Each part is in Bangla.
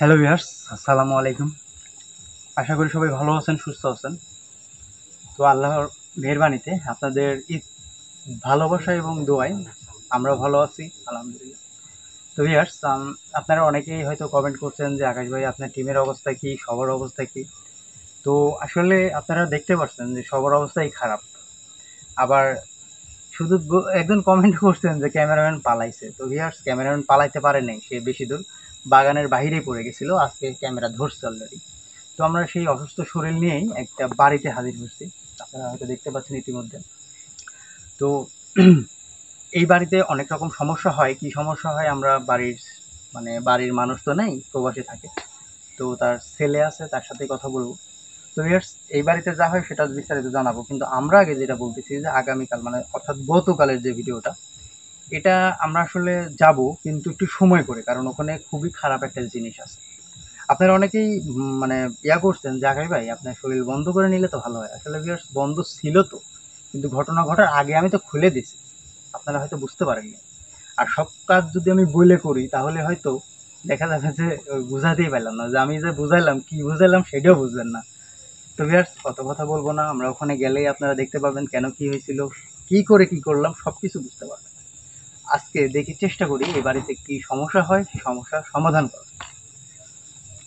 হ্যালো ভিউয়ার্স, আসসালামু আলাইকুম। আশা করি সবাই ভালো আছেন, সুস্থ আছেন। তো আল্লাহর মেহেরবানিতে আপনাদের ভালোবাসা এবং দোয়ায় আমরা ভালো আছি, আলহামদুলিল্লাহ। তো ভিউয়ার্স, আপনারা অনেকেই হয়তো কমেন্ট করছেন যে আকাশ ভাই আপনার টিমের অবস্থা কি, সবার অবস্থা কি। তো আসলে আপনারা দেখতে পাচ্ছেন যে সবার অবস্থাই খারাপ। আবার শুধু একজন কমেন্ট করছেন যে ক্যামেরাম্যান পালাইছে। তো ভিউয়ার্স, ক্যামেরাম্যান পালাইতে পারে নাই, সে বেশি দূর বাগানের বাহিরেই পড়ে গেছিল। আজকে ক্যামেরা ধরছে অলরেডি। তো আমরা সেই অসুস্থ শরীর নিয়েই একটা বাড়িতে হাজির হচ্ছি, আপনারা হয়তো দেখতে পাচ্ছেন ইতিমধ্যে। তো এই বাড়িতে অনেক রকম সমস্যা হয়। কি সমস্যা হয়, আমরা বাড়ির মানুষ তো নেই, প্রবাসী থাকে। তো তার ছেলে আছে, তার সাথে কথা বলবো। তো ভিউয়ার্স, এই বাড়িতে যা হয় সেটা বিস্তারিত জানাবো, কিন্তু আমরা আগে যেটা বলতেছি যে আগামীকাল মানে অর্থাৎ গতকালের যে ভিডিওটা, এটা আমরা আসলে যাব, কিন্তু একটু সময় করে, কারণ ওখানে খুবই খারাপ একটা জিনিস আছে। আপনারা অনেকেই মানে করছেন যে আকাশ ভাই আপনার শরীর বন্ধ করে নিলে তো ভালো হয়। আসলে ভিউয়ার্স, বন্ধ ছিল তো, কিন্তু ঘটনা ঘটার আগে আমি তো খুলে দিছি, আপনারা হয়তো বুঝতে পারেননি। আর সব কাজ যদি আমি বলে করি তাহলে হয়তো দেখা যাবে যে বুঝাতেই পারলাম না, যে আমি যে বুঝাইলাম কি বুঝাইলাম সেটাও বুঝবেন না। তো ভিউয়ার্স, কত কথা বলবো না, আমরা ওখানে গেলেই আপনারা দেখতে পাবেন কেন কি হয়েছিল, কি করে কি করলাম সবকিছু বুঝতে পারবেন। আজকে দেখি চেষ্টা করি এই বাড়িতে কি সমস্যা হয় সেই সমস্যার সমাধান করার।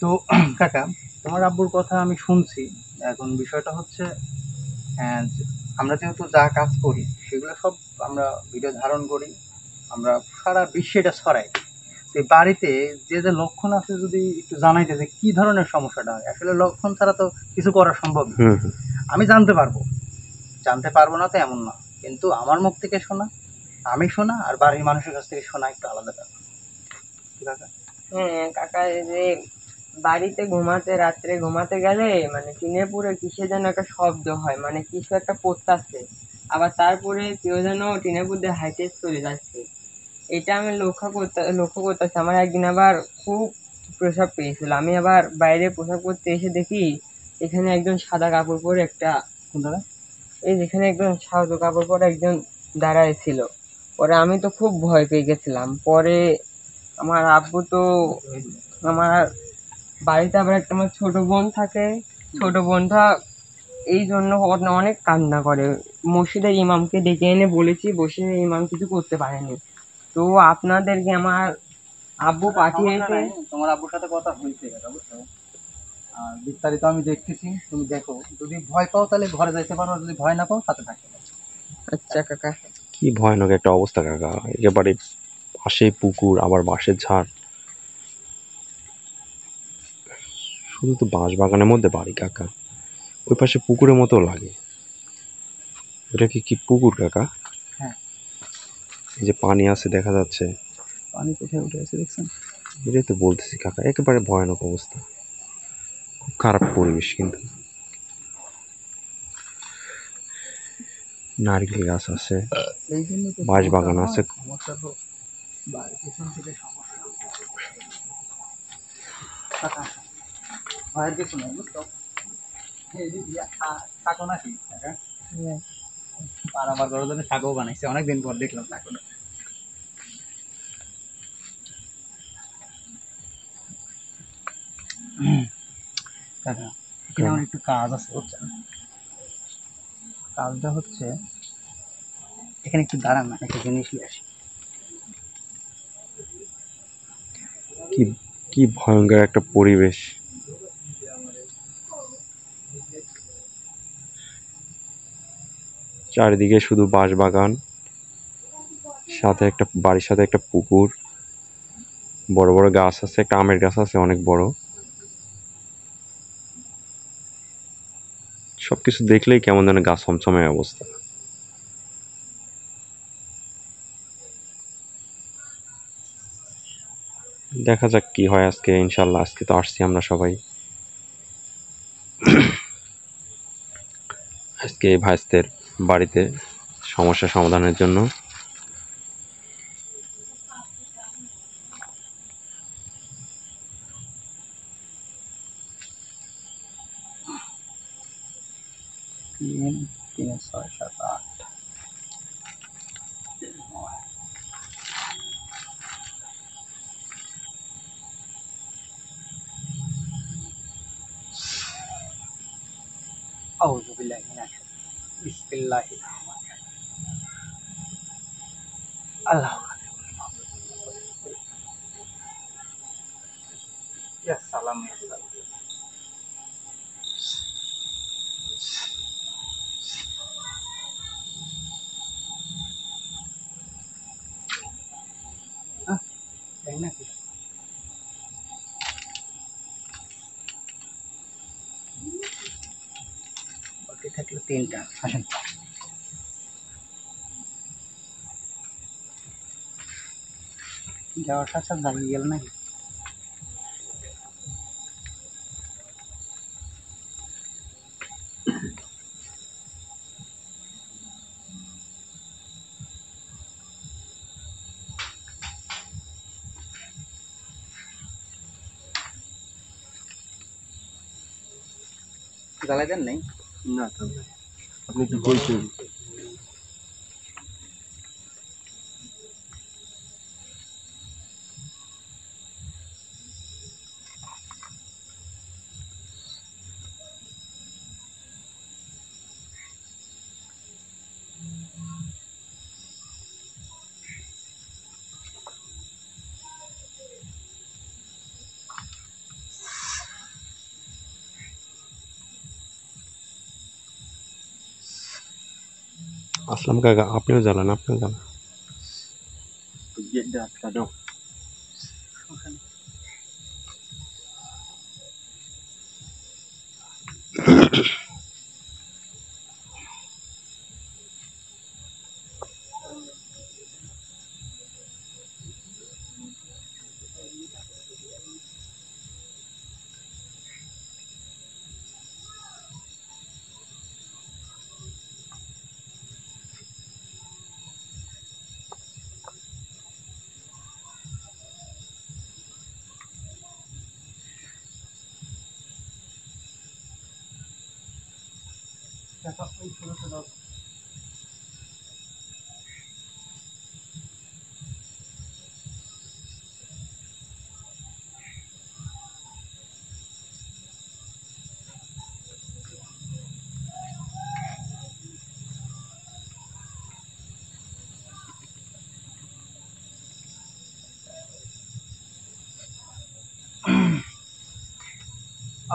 তো কাকা, তোমার আব্বুর কথা আমি শুনছি। এখন বিষয়টা হচ্ছে, আমরা যেহেতু যা কাজ করি সেগুলো সব আমরা ভিডিও ধারণ করি, আমরা সারা বিশ্বে এটা ছড়াই। তো এই বাড়িতে যে যে লক্ষণ আছে যদি একটু জানাইতে যে কি ধরনের সমস্যাটা হয়। আসলে লক্ষণ ছাড়া তো কিছু করা সম্ভব না। আমি জানতে পারবো না তো এমন না, কিন্তু আমার মুখ থেকে শোনা, আমি শোনা আর বাড়ির মানুষের কাছ থেকে শোনা একটু আলাদা ব্যাপার। ঠিক আছে? হ্যাঁ কাকা, এই যে বাড়িতে রাত্রে ঘুমাতে গেলে মানে টিনের পুরে কিসে যেন একটা শব্দ হয়, মানে কিছু একটা পড়তাছে, আবার তারপরে কেউ যেন টিনের পুর দিয়ে হাইটে চলে যাচ্ছে। এটা আমি লক্ষ্য করতেছি। আমার একদিন আবার খুব প্রসাব পেয়েছিল, আমি আবার বাইরে প্রসাব করতে এসে দেখি এখানে একজন সাদা কাপড় পরে একটা, কোন দাদা? এই যেখানে একজন সাদা কাপড় পরে একজন দাঁড়ায় ছিল। পরে আমি তো খুব ভয় পেয়ে গেছিলাম। পরে আমার আব্বু তো, আমার বাড়িতে আবার একটা আমার ছোট বোন থাকে, ছোট বোনটা এই জন্য অনেক কান্না করে। মসজিদের ইমামকে ডেকে এনে বলেছি, বসে ইমাম কিছু করতে পারেনি। তো আপনাদেরকে আমার আব্বু আচ্ছা, সমস্যা পাঠিয়েছে। নাই, তোমার আব্বুর সাথে কথা হয়েছে এটা, বুঝছো? আর বিস্তারিত আমি দেখতেছি, তুমি দেখো। যদি ভয় পাও তাহলে ঘরে যাইতে পারো, আর যদি ভয় না পাও সাথে থাকতে পারো। আচ্ছা কাকা। কি ভয়ানক একটা অবস্থা কাকা, একেবারে পাশেই পুকুর, আবার বাঁশের ঝাড়, শুধু তো বাঁশ বাগানের মধ্যে বাড়ি কাকা, ওই পাশে পুকুরের মতো লাগে। ওটা কি কি পুকুর কাকা? হ্যাঁ, এই যে পানি আছে দেখা যাচ্ছে, পানি কোথায় উঠে আছে দেখছেন? এটাই তো বলতেছি কাকা, একেবারে ভয়ানক অবস্থা, খুব খারাপ পরিবেশ। কিন্তু নারকেল গাছ আছে, এই জন্য তো বাঁশ সমস্যা বাগান আছে। হয়, সমস্যা তো বাড়ির পিছন থেকে সমস্যা। কাকা, ভয়ের কিছু নেই, বুঝছো? এই যে থাকো নাকি কাকা? আর আমার ঘরের জন্য শাকও বানাইছে, অনেকদিন পর দেখলাম শাকটা। কাকা, এখানে আমার একটু কাজ আছে, বুঝছেন? কাজটা হচ্ছে, এখানে একটু দাঁড়ান না, একটা জিনিস নিয়ে আসি। কি কি ভয়ঙ্কর একটা পরিবেশ, চারিদিকে শুধু বাঁশ বাগান, সাথে একটা বাড়ির সাথে একটা পুকুর, বড় বড় গাছ আছে, একটা আমের গাছ আছে অনেক বড়। সবকিছু দেখলেই কেমন যেন গা ছমছমে অবস্থা। দেখা যাক কি হয় আজকে, ইনশাল্লাহ। আজকে তো আসছি আমরা সবাই, আজকে এই ভাইস্তের বাড়িতে সমস্যা সমাধানের জন্য। তিন, তিন, ছয়, সাত, আট, নয়। বিল্লাহি মিনাশ বিসমিল্লাহির রহমানির রহিম। আল্লাহ ইয়া সালাম ইয়া সালাম। তাই নাকি? বাকি থাকলো 3টা। আসেন। যাওয়ার সাথে সাথে দাঁড়িয়ে গেল নাকি? জ্বালাই দেন নাই? না তবে আপনি কি বলছেন? আসলাম কাকা, আপনিও জ্বালান, আপনিও জ্বালান। গেটটা আটকা দাও।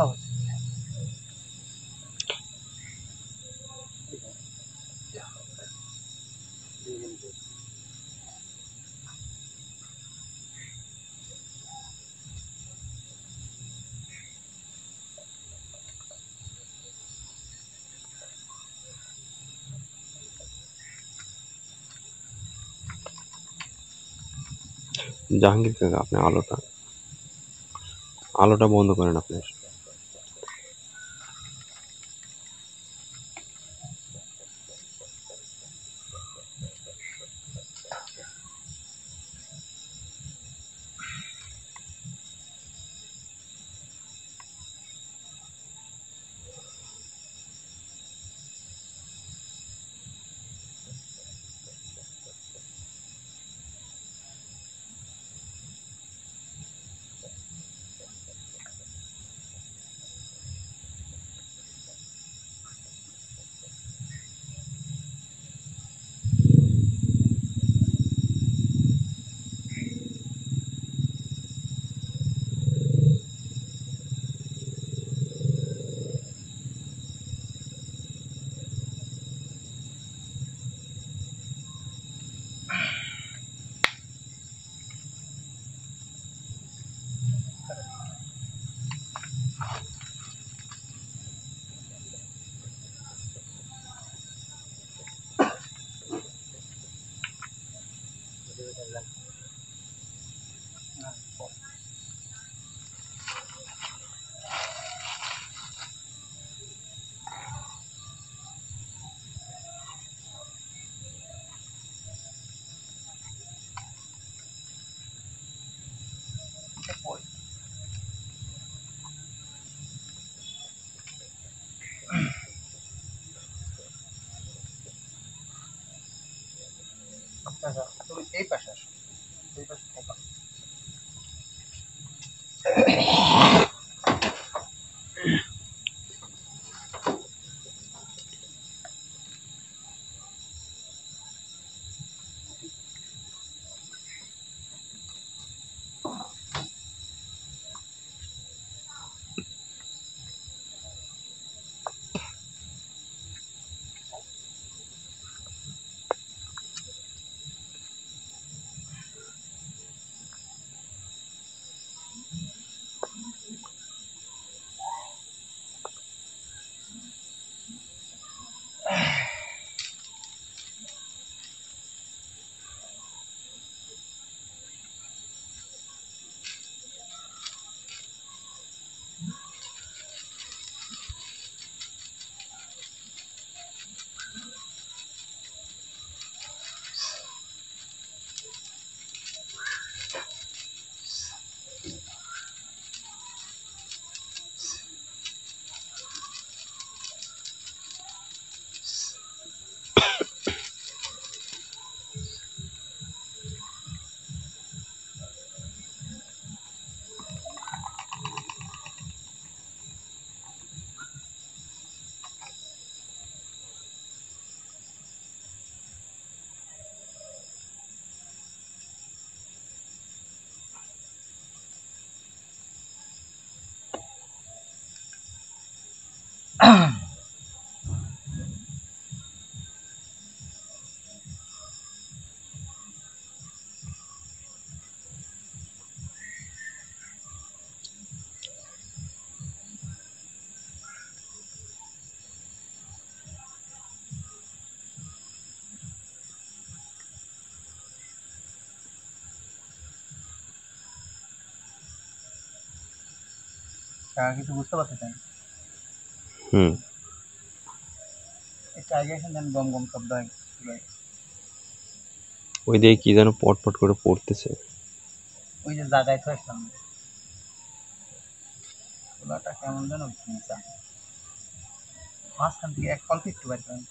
আউজ। জাহাঙ্গীর কাকা, আপনি আলোটা বন্ধ করেন আপনি। তুমি এই পাশে আসো, এই পাশে থাকো। কিছু বুঝতে পারতেছেন? হুম। একটু আগে এসে দেন, গম গম শব্দ হয়। ওই দিকে কি যেন পটপট করে পড়তেছে। ওই যে জায়গায় তো আসলাম, খোলাটা কেমন যেন ভিজা, মাঝখান থেকে এক অল্প একটু বাইর করেন।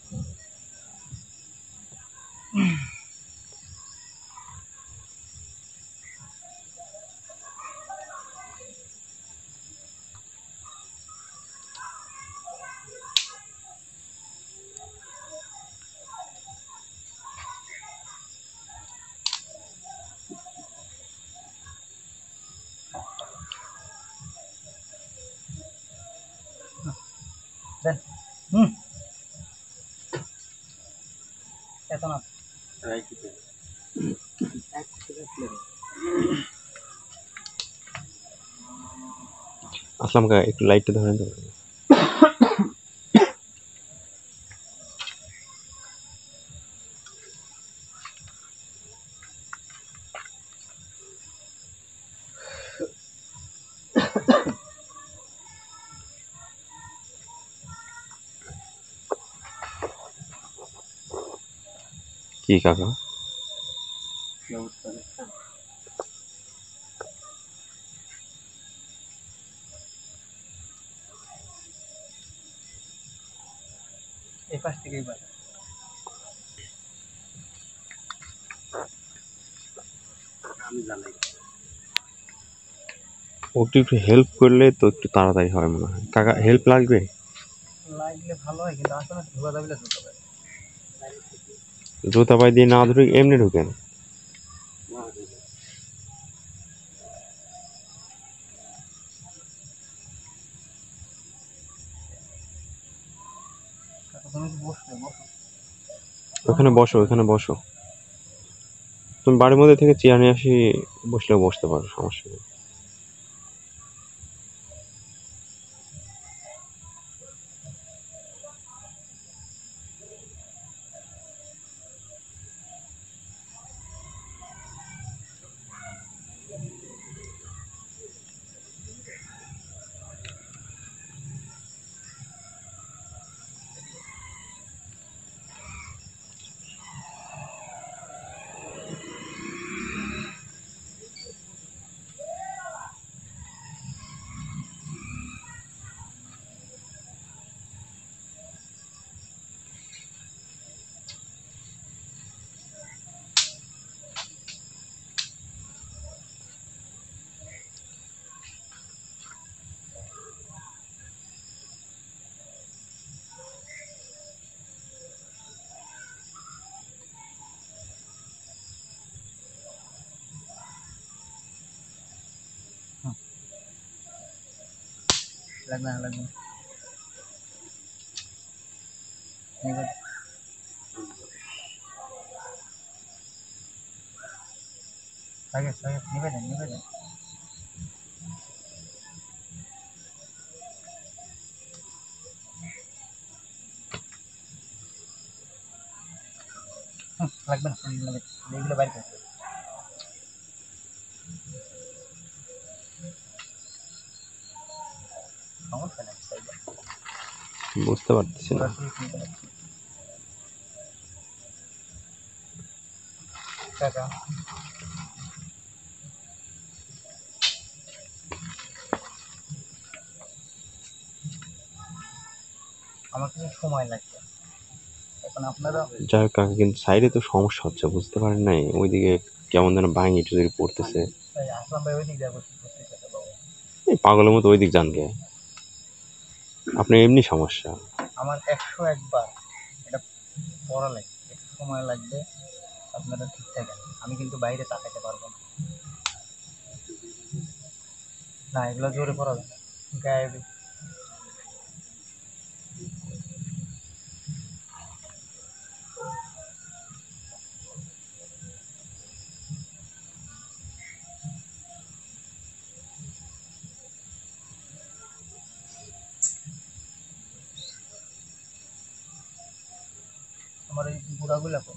দেন। হুম, এত না। আসলাম কা একটু লাইটটা ধরেন তো। কি কাকা? এই পাশ থেকে এই পাশ। ওকে একটু হেল্প করলে তো একটু তাড়াতাড়ি হয় মনে হয়। কাকা হেল্প লাগবে? লাগলে ভালো হয়, কিন্তু আসলে ঢোকা যাবে না, ঢোকা যাবে। জুতা পায়ে দিয়ে না ধরে এমনি ঢুকেন। তুমি কি বসবে? বসো। ওখানে বসো, ওখানে বসো। তুমি বাড়ির মধ্যে থেকে চেয়ার নিয়ে আসি, বসলেও বসতে পারো, সমস্যা নেই। লাগবে না, লাগবে না। নিবে। আগে আগে নিবে দেন, নিবে দেন। লাগবে না, লাগবে। এইগুলো বাইর করে। সমস্যা নাই, সাইড। বুঝতে পারতেছি না। সরাসরি কিনতে পারছি। টাকা আমার কিছু সময় লাগবে। এখন আপনারা যাই হোক কাকা, কিন্তু সাইডে তো সমস্যা হচ্ছে, বুঝতে পারেন নাই? ওইদিকে কেমন যেন ভাঙি টুড়ি পড়তেছে। আসলাম ভাই ওই দিক দিয়ে বসে বসে বাবু। এই পাগলের মতো ওই দিক যান গে। আপনার এমনি সমস্যা। আমার 101 বার এটা পড়া লাগবে, একটু সময় লাগবে। আপনারা ঠিক থাকেন, আমি কিন্তু বাইরে তাকাতে পারবো না। না, এগুলো জোরে পড়া যাবে না, গায়ে। আমার এই বুড়াগুলো তো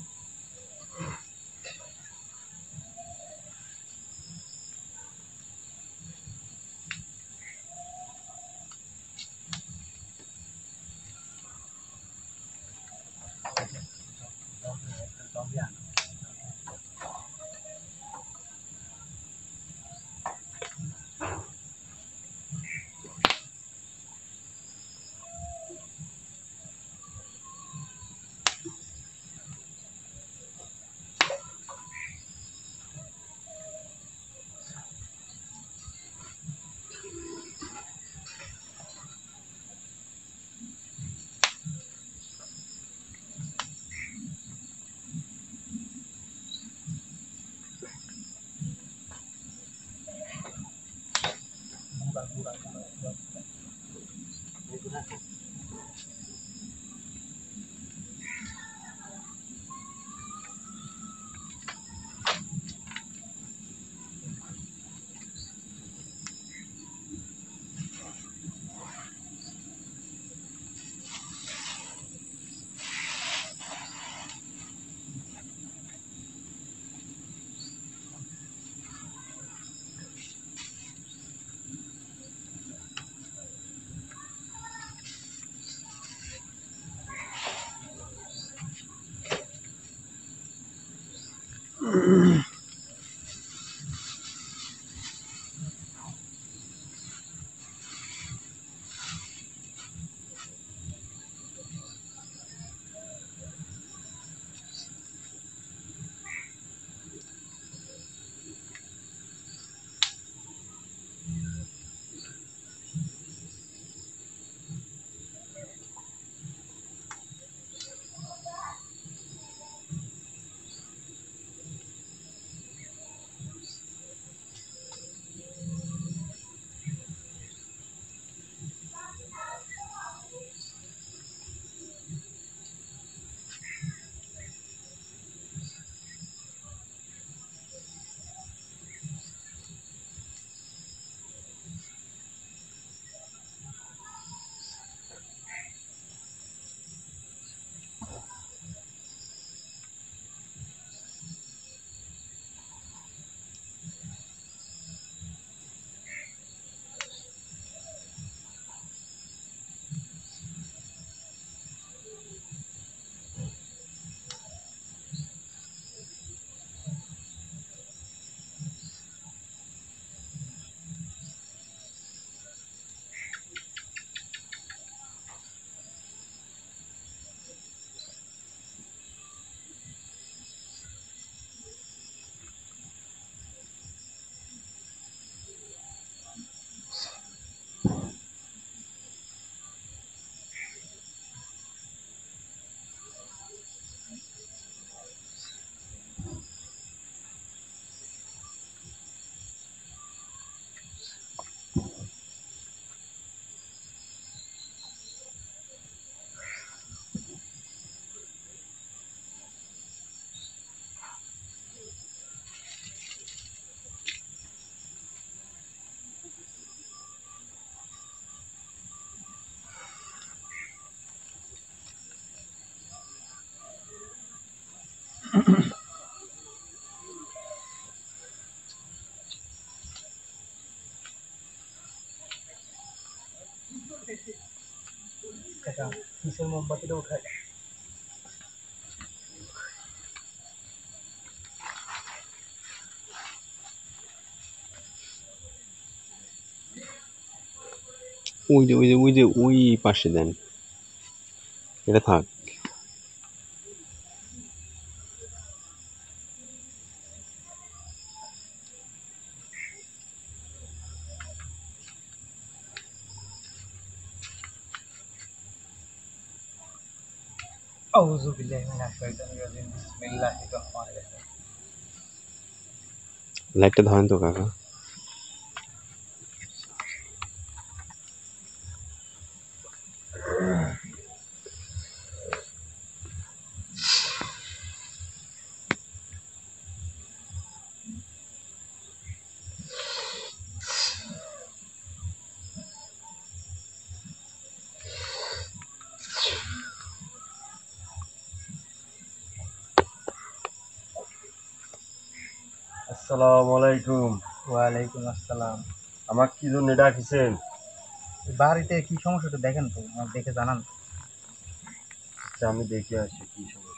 কিসের মোমবাতিটা উঠায়? ওই পাশে দেন, এটা থাক। আউযু বিল্লাহি মিনাশ শাইতানির রাজিম। বিসমিল্লাহির রহমানির রহিম। লাইটটা ধরেন তো কাকা। আসসালামু আলাইকুম। ওয়ালাইকুম আসসালাম। আমার কি জন্য ডাকিছেন? বাড়িতে কি সমস্যাটা দেখেন তো, আমার দেখে জানান। আচ্ছা, আমি দেখে আসি কি সমস্যা।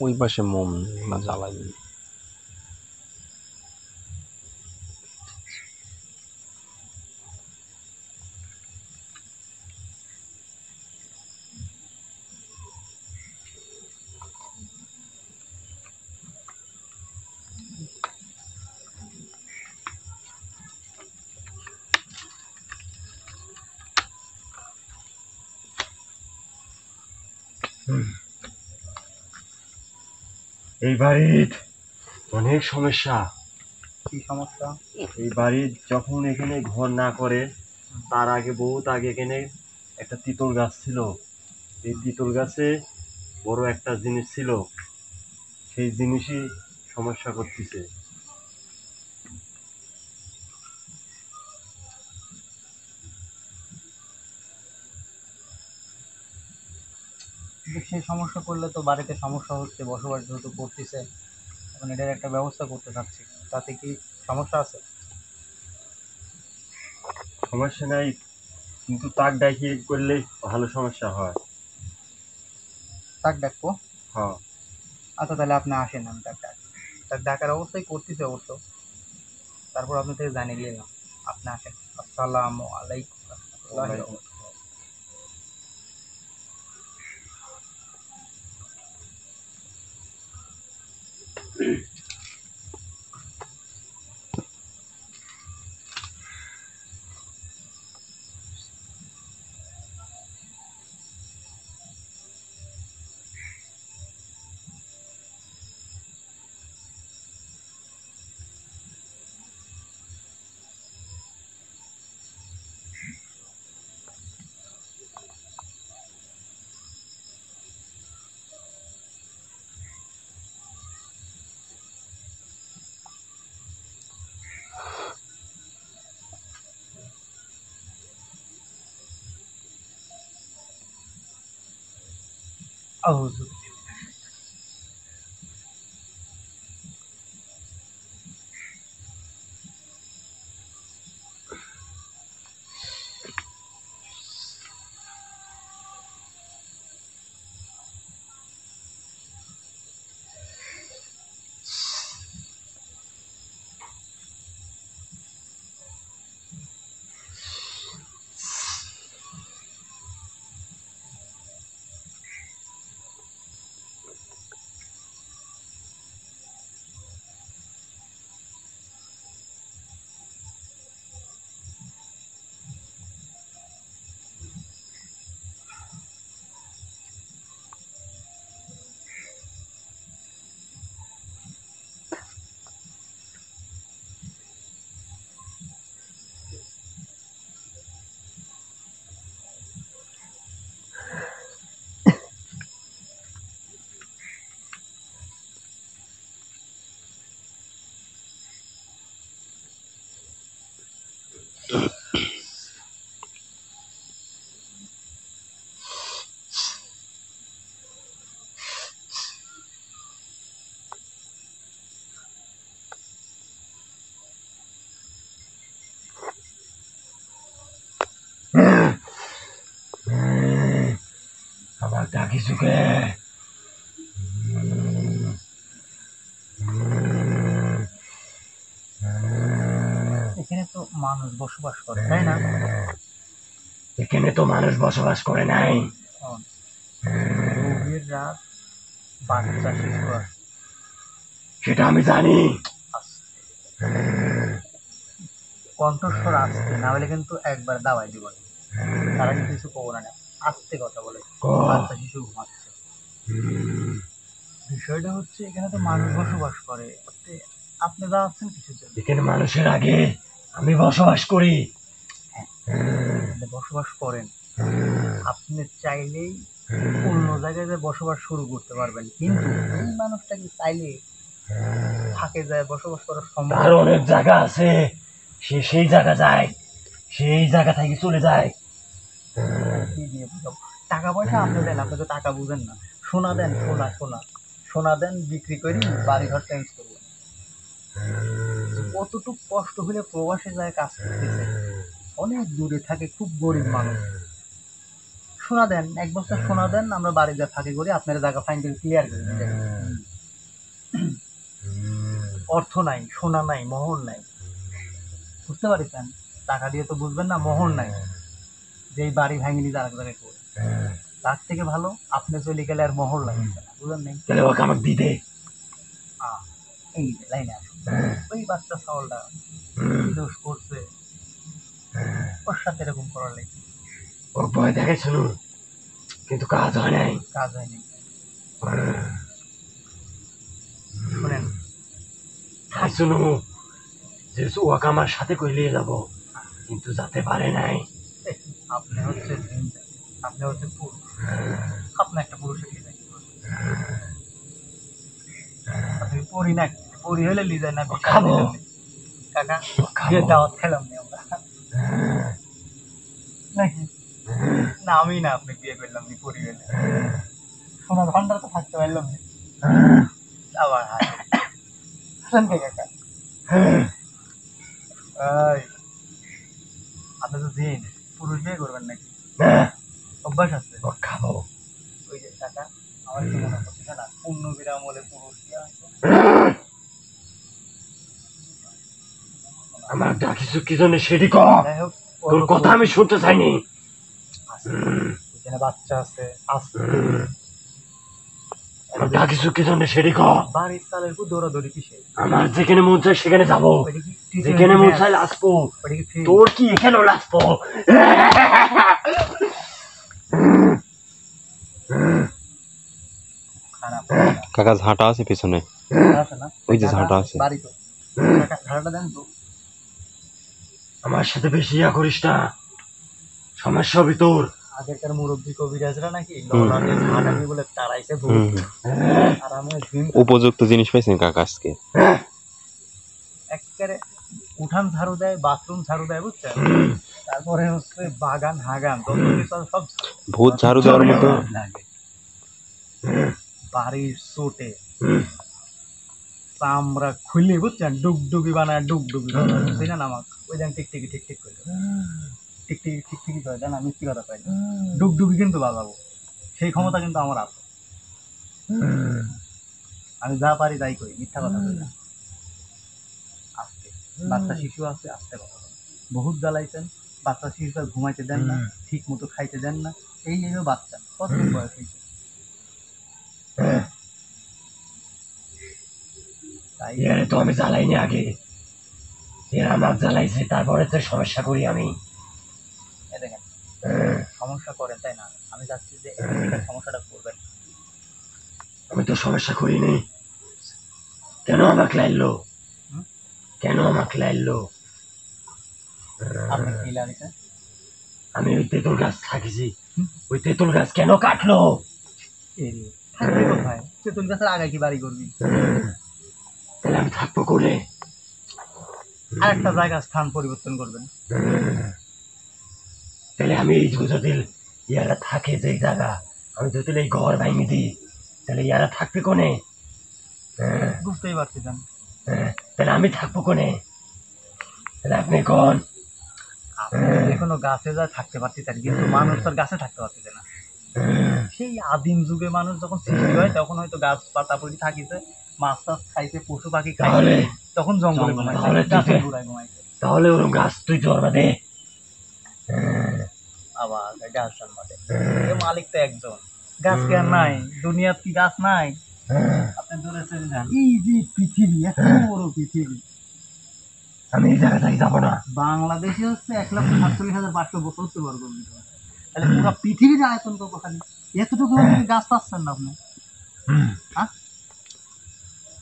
ওই পাশে মোম না জ্বালাই। এই বাড়ির অনেক সমস্যা। কি সমস্যা? এই বাড়ির যখন এখানে ঘর না করে তার আগে বহুত আগে এখানে একটা তিতল গাছ ছিল। এই তিতল গাছে বড় একটা জিনিস ছিল, সেই জিনিসই সমস্যা করতেছে। কিন্তু সেই সমস্যা করলে তো বাড়িতে সমস্যা হচ্ছে, বসবাস যেহেতু করতেছে, এখন এটার একটা ব্যবস্থা করতে চাচ্ছি, তাতে কি সমস্যা আছে? সমস্যা নাই, কিন্তু তাক ডাকিয়ে করলে ভালো সমস্যা হয়। তাক ডাকবো? হ্যাঁ, আচ্ছা তাহলে আপনি আসেন, আমি তাক ডাকার অবস্থায় করতেছে অবশ্য, তারপর আপনি থেকে জানিয়ে দিলাম। আপনি আসেন। আসসালামু আলাইকুম রহমতুল্লাহি ওয়া বারাকাতুহু। আউযু বিল্লাহ। আবার ডাকিস কে? এখানে তো মানুষ বসবাস করে, তাই না? এখানে তো মানুষ বসবাস করে নাই। এখন গভীর রাত, বাচ্চা শিশু আছে। সেটা আমি জানি। কণ্ঠস্বর আসতে না হলে কিন্তু একবার দাওয়াই দিব না, তারা কিন্তু কিছু কবো না। আস্তে কথা বলে, বাচ্চা শিশু ঘুমাচ্ছে। বিষয়টা হচ্ছে এখানে তো মানুষ বসবাস করে, তে আপনি দাঁড়াচ্ছেন কিছুর জন্য? এখানে মানুষের আগে আমি বসবাস করি। আপনি বসবাস করেন, আপনি চাইলেই অন্য জায়গায় যে বসবাস শুরু করতে পারবেন, কিন্তু এই মানুষটা কি চাইলে থাকে যায় বসবাস করা সম্ভব? তার অনেক জায়গা আছে, সে সেই জায়গা যায়, সেই জায়গা থেকে চলে যায়। কি দিয়ে বোঝাবো? টাকা পয়সা আপনি দেন, আপনি তো টাকা বুঝেন না। সোনা দেন, সোনা সোনা সোনা দেন, বিক্রি করি বাড়ি ঘর চেঞ্জ করবো। কতটুকু কষ্ট হলে প্রবাসে যায় কাজ করতেছে, অনেক দূরে থাকে, খুব গরিব মানুষ। সোনা দেন, 1 বছর সোনা দেন, আমরা বাড়ি যা ফাঁকি করি, আপনার জায়গা ফাইন করে ক্লিয়ার করে দিই। অর্থ নাই, সোনা নাই, মোহর নাই, বুঝতে পারছেন? টাকা দিয়ে তো বুঝবেন না, মোহর নাই, যেই বাড়ি ভাঙিনি তার এক জায়গায় করে। তার থেকে ভালো আপনি চলে গেলে আর মোহর লাগছে না, বুঝলেন নাই? তাহলে ওকে আমাকে দিতে। এই যে লাইনে আসুন, ওই বাচ্চা ছাগলটা কি দোষ করছে ওর সাথে এরকম করার লাগে? ও ভয় দেখে শুনুন, কিন্তু কাজ হয় নাই। কাজ হয়নি। শোনেন, তাই শুনু যে ওয়াক আমার সাথে কইলে যাব, কিন্তু যেতে পারে নাই। আপনি হচ্ছে আপনি হচ্ছে পুরুষ, আপনি একটা পুরুষের লিজাই আপনি পড়ি না, পড়ি হলে লিজাই না খাবো। কাকা বিয়ে দাওয়াত খেলাম নি আমরা নাকি? না আমি না, আপনি বিয়ে করলাম নি পড়ি হলে সোনা ভান্ডার তো থাকতে পারলাম না। আবার হাসেন কে কাকা? এই, আপনি তো জিন, পুরুষ বিয়ে করবেন নাকি? অভ্যাস আছে। খাবো। ওই যে টাকা আমার কি মনে করতেছে না, পূর্ণ বিরামলে পুরুষ বিয়ে আছে। আমার ডাকিস কি জন্য সেটি ক। যাই হোক, তোর কথা আমি শুনতে চাইনি। এখানে বাচ্চা আছে, আছে ডাকিস কি জন্য সেটি ক। বাড়ির চালের উপর দৌড়াদৌড়ি কিসে? আমার যেখানে মন চায় সেখানে যাবো, ওইটা কি যেখানে মন চায় লাসবো। ওইটা কি ফিল্ম? তোর কি এখানেও লাসবো। খারাপ কাকা ঝাঁটা আছে পিছনে, আছে না? ওই যে ঝাঁটা আছে। বাড়ি তো কাকা ঝাড়াটা দেন তো। আমার সাথে বেশি ইয়া করিস না, সমস্যা হবি তোর। আগেরকার মুরব্বী কবিরাজরা নাকি ললাটে ঝাড়ানি বলে তারাইছে ভূত। আর আমি জিম উপযুক্ত জিনিস পাইছেন কাকা আজকে। একেবারে উঠান ঝাড়ু দেয়, বাথরুম ঝাড়ু দেয়, বুঝছেন? তারপরে হচ্ছে বাগান হাগান যত কিছু আছে সব ভূত ঝাড়ু দেওয়ার মতো। লাগে। বাড়ির চোটে চামড়া খুলে, বুঝছেন, ডুগডুগি বানায়, ডুগডুগি বানায়, বুঝলেন? আমাকে ওই দেন টিকটিকি টিকটিক করে, টিকটিকি টিকটিকি করে দেন, আমি মিথ্যি কথা পাই না। ডুগডুগি কিন্তু বাজাবো, সেই ক্ষমতা কিন্তু আমার আছে। আমি যা পারি তাই করি, মিথ্যা কথা বলি না। আস্তে, বাচ্চা শিশু আছে, আস্তে কথা বলেন। বহুত জ্বালাইছেন, বাচ্চা শিশুটা ঘুমাইতে দেন না, ঠিক মতো খাইতে দেন না। এই যে বাচ্চা কত বয়স হয়েছে, তাই এর তো আমি জ্বালাইনি আগে, এর আমার জ্বালাইছে, তারপরে তো সমস্যা করি আমি। এ দেখেন সমস্যা করেন, তাই না? আমি চাচ্ছি যে এখানে সমস্যাটা করবেন। আমি তো সমস্যা করিনি, কেন আমাকে লাইলো, কেন আমাকে লাইলো? আপনি কি লাগিয়েছেন? আমি ওই তেঁতুল গাছ থাকিছি, ওই তেঁতুল গাছ কেন কাটলো? থাকবে কোথায়? তেঁতুল গাছের আগায় কি বাড়ি করবি? তাহলে আমি থাকবো করে। আর একটা জায়গা স্থান পরিবর্তন করবেন। তাহলে আমি এই যদি ইয়ারা থাকে যে জায়গা, আমি যদি এই ঘর ভাঙি দিই, তাহলে ইয়ারা থাকবে কোনে? বুঝতেই পারতেছেন। তাহলে আমি থাকবো কোনে? তাহলে আপনি কোন? যে কোনো গাছে যা থাকতে পারতেছেন, কিন্তু মানুষ তো আর গাছে থাকতে পারতেছে না। সেই আদিম যুগে মানুষ যখন সৃষ্টি হয় তখন হয়তো গাছ পাতা পড়ি থাকিছে, মাছ টাছ খাইছে, পশু পাখি খাইছে, তখন জঙ্গলে ঘুমাইছে, গাছের গোড়ায় ঘুমাইছে। তাহলে ওরকম গাছ তুই ধরবা দে। আবার গাছ জন্মাতে মালিক তো একজন, গাছ কি আর নাই? দুনিয়াত কি গাছ নাই? আপনি দূরে চলে যান, এই যে পৃথিবী, এত বড় পৃথিবী, আমি এই জায়গা থেকে যাবো না। বাংলাদেশে হচ্ছে 1,47,572 বর্গ কিলোমিটার, তাহলে পুরো পৃথিবীর আয়তন কতখানি? এতটুকু গাছ পাচ্ছেন না আপনি? হ্যাঁ,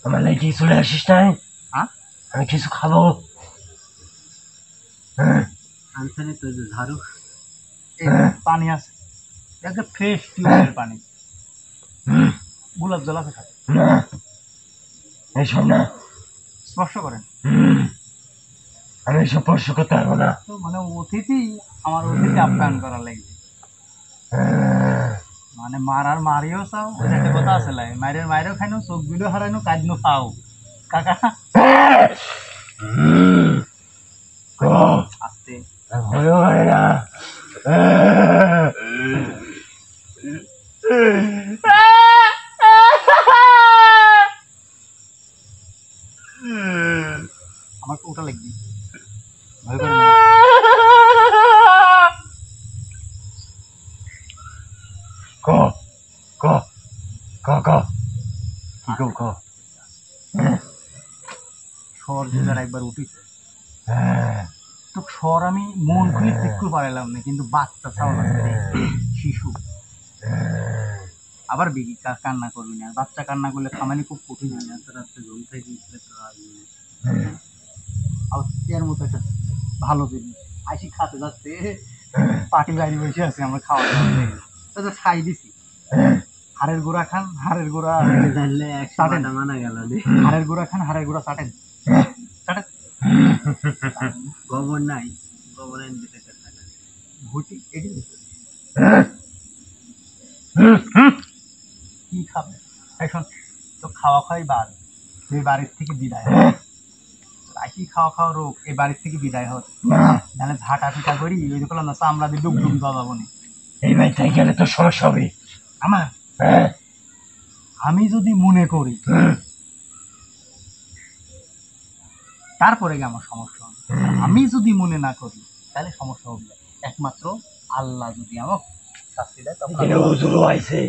আমার লাগে কি চলে আসিস নাই? হ্যাঁ, আমি কিছু খাবো। আনসারে তো যে ঝাড়ু, এই পানি আছে, একটা ফ্রেশ টিউবের পানি, গোলাপ জল আছে খাতে, না, এইসব না, স্পর্শ করেন। আমি এইসব স্পর্শ করতে পারবো না। তো মানে অতিথি, আমার অতিথি আপ্যায়ন করার লাগবে, মানে মারার মারিও চাও, ওই একটা কথা আছে লাই, মায়ের মায়েরও খাইনো, চোখ দুটো হারাইনো, কাঁদনো পাও। কাকা আস্তে, ভয়ও হয় না। আমার তো ওটা লাগবে, ভয় করে না। ক ক ক ক কি ক ক স্বর যে যার একবার উঠিছে, তো স্বর আমি মন খুলে ঠিক করে পারাইলাম না, কিন্তু বাচ্চা চাওয়া লাগছে, শিশু আবার বিড়ি কান্না করবি না, বাচ্চা কান্না করলে খামানি খুব কঠিন হয় না, রাত্রে ঘুম থেকে উঠলে তো আর আবার এর মতো একটা ভালো জিনিস আইসি খাতে যাচ্ছে, পাটি বাড়ি বসে আছে, আমরা খাওয়া দাওয়া হয়ে গেছে। তো তো ছাই দিছি, হাড়ের গুঁড়া খান, হাড়ের গুঁড়া চাটেন, মানা গেল হাড়ের গুঁড়া খান, হাড়ের গুঁড়া চাটেন চাটেন, গোবর নাই, গোবরের দিতে ঘুটি এটি কি খাবে এখন, তো খাওয়া খাওয়াই বাদ, তুই বাড়ির থেকে বিদায় হ, আইসি খাওয়া খাওয়া রোগ এই বাড়ির থেকে বিদায় হত, নাহলে ঝাঁটা পিটা করি ওই যে করলাম না চামড়া দিয়ে ডুব ডুব গজাবো নি। এই বাড়ি থেকে গেলে তো সমস্যা হবে। আমার হ্যাঁ আমি যদি মনে করি তারপরে গিয়ে আমার সমস্যা হবে, আমি যদি মনে না করি তাহলে সমস্যা হবে না। একমাত্র আল্লাহ যদি আমাকে শাস্তি দেয় তখন এখানে হুজুরও আইছে,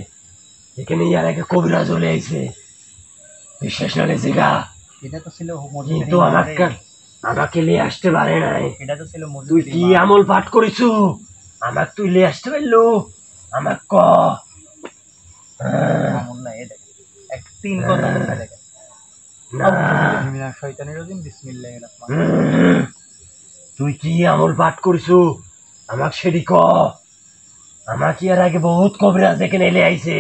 এখানে ইয়ার আগে কবিরাজ চলে আইছে, বিশ্বাস না জায়গা, এটা তো ছিল কিন্তু আমাকে লিয়ে আসতে পারে নাই। এটা তো ছিল তুই কি আমল পাঠ করিছু? আমাকে তুই লিয়ে আসতে পারলো? আমাক ক। তিন কথা দেখেন, না, শয়তানির রাজিম, বিসমিল্লাহির রহমানির রহিম। তুই কি আমল পাঠ করিছু? আমাক সেটি ক। আমাকে এর আগে বহুত কবিরাজ এখানে এলে আইছে,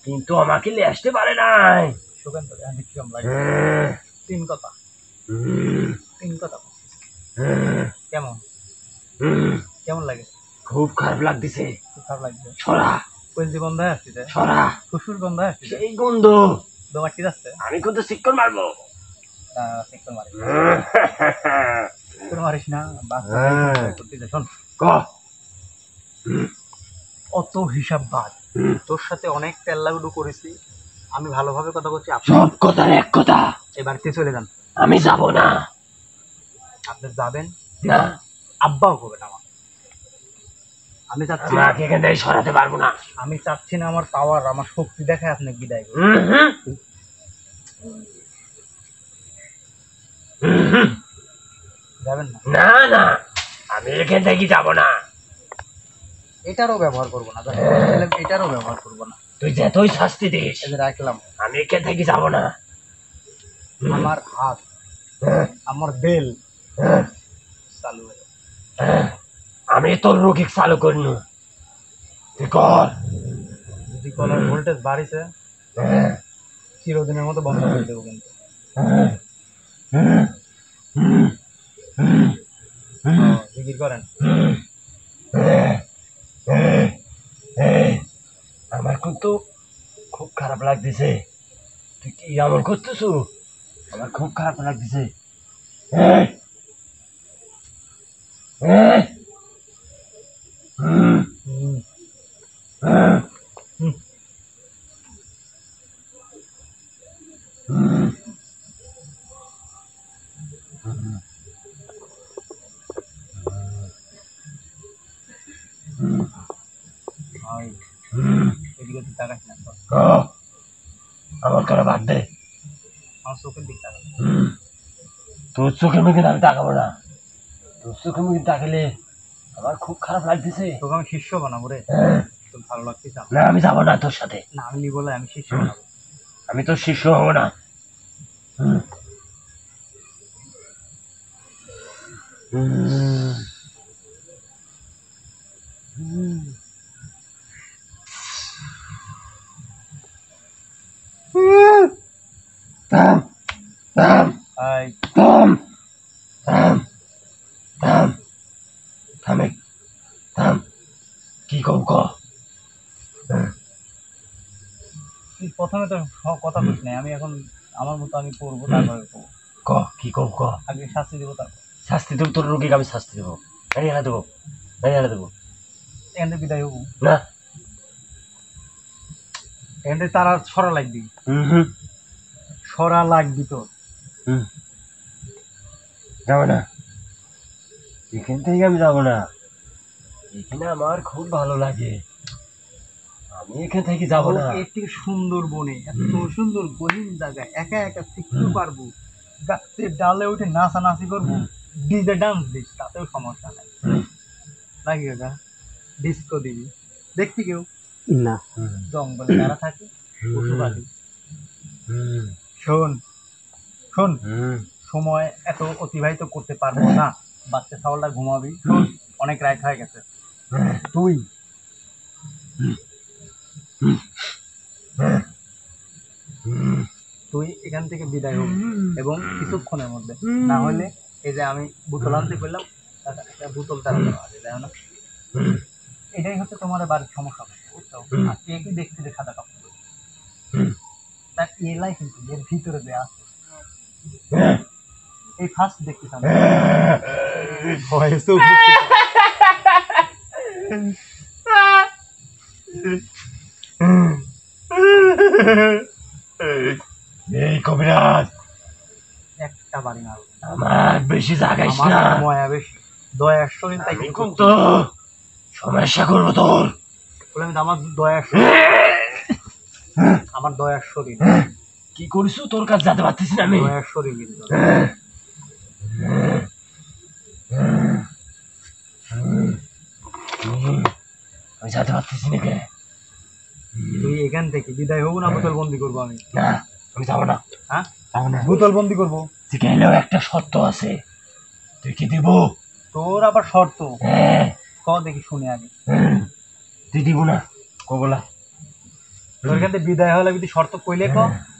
কিন্তু আমাকে লিয়ে আসতে পারে নাই। শুকেন তো, আমি কিরম লাগে তিন কথা, তিন কথা কেমন কেমন লাগে? খুব খারাপ লাগতেছে। খুব খারাপ লাগছে, ছড়া কলজি বন্ধ হয়ে আসছে, ছড়া শ্বশুর বন্ধ হয়ে আসছে, সেই গন্ধ দোমার ঠিক আছে, আমি কিন্তু চিক্কর মারবো। চিকন মারিস চিকন মারিস না, বাচ্চা করতে শোন, ক। অত হিসাব বাদ, তোর সাথে অনেক তেল্লাগুডু করেছি, আমি ভালোভাবে কথা বলছি, আপনি সব কথার এক কথা, এই বাড়িতে চলে যান। আমি যাব না। আপনি যাবেন না, আব্বাও করবেন আমার, আমি চাচ্ছি না, আমাকে এখান থেকে সরাতে পারবো না। আমি চাচ্ছি না আমার পাওয়ার, আমার শক্তি দেখায় আপনি বিদায় করবেন। যাবেন না? না না, আমি এখান থেকে যাব না। এটারও ব্যবহার করবো না, এটারও ব্যবহার করবো না, তুই যতই শাস্তি দিস, এই যে রাখলাম, আমি এখান থেকে যাব না। আমার হাত, আমার বেল চালু হয়ে যাবে। আমি তোর রোগী চালু করিনু, তুই কর। যদি কলার ভোল্টেজ বাড়িছে চিরদিনের মতো বন্ধ করে দেবো কিন্তু। জিকির করেন। আমার কিন্তু খুব খারাপ লাগতেছে, তুই কি আমল করতেছ? আমার খুব খারাপ লাগতেছে। এদিকে তুই তাকাস না, আমার করা বাদ দে। আমার চোখের দিক তাকাস। তোর চোখের মুখে আমি তাকাবো না, তোর চোখের মুখে তাকালে আমার খুব খারাপ লাগতেছে। তোকে আমি শিষ্য বানাবো রে, তোর ভালো লাগতেছে আমার? না, আমি যাবো না তোর সাথে। না আমি বলে আমি শিষ্য বানাবো। আমি তোর শিষ্য হবো না। থাম থাম আই থাম থাম থাম থামে থাম, কি কম ক। তুই প্রথমে তো কথা বলিস নাই, আমি এখন আমার মতো আমি করবো, তারপরে করবো। ক কি কম ক। আগে শাস্তি দেবো, তারপর শাস্তি দেবো তোর রোগীকে, আমি শাস্তি দেবো, গাড়ি হারা দেবো, গাড়ি হারা দেবো। এখান থেকে বিদায় হবো, না, এখান থেকে তার আর সরা লাগবি, সরা লাগবি তোর। যাবো না, এখান থেকে আমি যাবো না, এখানে আমার খুব ভালো লাগে, আমি এখান থেকে যাবো না। এর থেকে সুন্দর বনে, এত সুন্দর গহীন জায়গায় একা একা শিখতে পারবো, গাছের ডালে উঠে নাচানাচি করবো, ডিজে ডান্স দিস, তাতেও সমস্যা নাই নাকি কাকা? ডিস্কো দিবি, দেখবি কেউ? না, জঙ্গলে যারা থাকে পশু পাখি। শোন শোন, সময় এত অতিবাহিত করতে পারবো না, বাচ্চা ছাগলটা ঘুমাবি। শোন, অনেক রাত হয়ে গেছে। তুই তুই এখান থেকে বিদায় হবি এবং কিছুক্ষণের মধ্যে, না হলে এই যে আমি বোতল আনতে বললাম, একটা বোতল তারা দেওয়া না, এটাই হচ্ছে তোমার বাড়ির সমস্যা, বুঝছো? আর কে কি দেখছিলে সাদা কাপড়, তার এলাই কিন্তু এর ভিতরে যে আছে, এই ফার্স্ট দেখতেছি আমি। এই কবিরাজ, একটা বাড়ি না, আমার বেশি জাগাইস আমার না, মায়া বেশি, দয়ার শরীর, তাই কিন্তু সমস্যা করবো তোর। বললাম আমার দয়ার শরীর, আমার দয়ার শরীর, কি করিস তোর কাছে যেতে পারতেছি না আমি। দয়ার শরীর কিন্তু আমি যেতে পারতেছি না কে। তুই এখান থেকে বিদায় হবো না বোতল বন্দি করবো আমি? না, আমি যাবো না। হ্যাঁ, যাবো না। বোতল বন্দি করবো। গেলেও একটা শর্ত আছে, তুই কি দিব? তোর আবার শর্ত? হ্যাঁ, ক দেখি শুনে আগে। তুই দিব না কবলা। তোর এখান থেকে বিদায় হলে যদি শর্ত কইলে ক,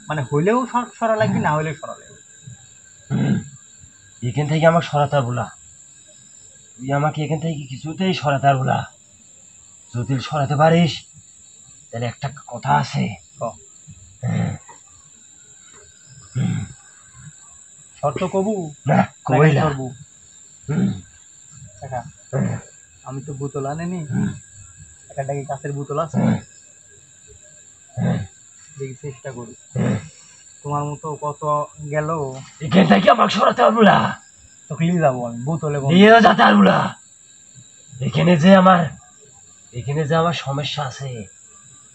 মানে হইলেও সরা লাগবে, না হইলেও সরা লাগবে। এখান থেকে আমাকে সরাতে পারবো না, তুই আমাকে এখান থেকে কিছুতেই সরাতে পারবো না। যদি সরাতে পারিস তাহলে একটা কথা আছে। ক, শর্ত কবু না কইলা। করবো? টাকা আমি তো বোতল আনেনি, একটা কি কাঁচের বোতল আছে, দেখি চেষ্টা করি। তোমার মতো কত গেল, এখান থেকে আমাকে সরাতে পারবো না, তোকে নিয়ে যাবো আমি বোতলে বন্দি। নিয়েও যেতে পারবো না। এখানে যে আমার সমস্যা আছে,